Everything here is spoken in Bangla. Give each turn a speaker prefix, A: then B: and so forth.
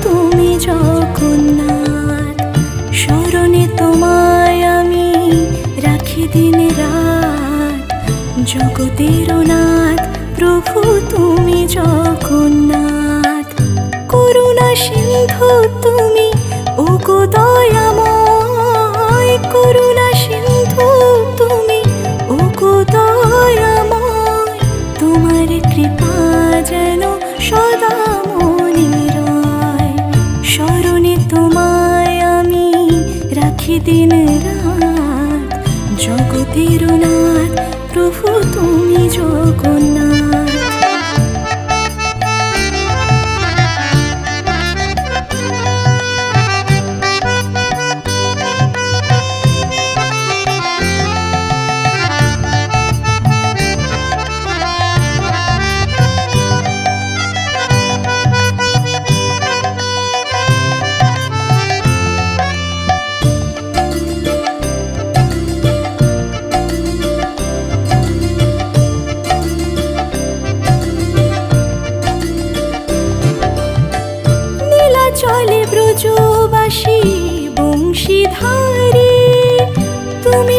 A: তুমি জগন্নাথ। স্মরণে তোমায় আমি রাখি দিন রাত, জগতের নাথ প্রভু তুমি জগন্নাথ। করুণা সিন্ধু তুমি ওগো দয়াময়, করুণা সিন্ধু তুমি ওগো দয়াময়। তোমার কৃপা যেন সদা মনে রয়, স্মরণে তোমায় আমি রাখি দিন রাত, জগতের নাথ প্রভু তুমি জগন্নাথ। চলে ব্রজবাসী বংশীধারী তুমি।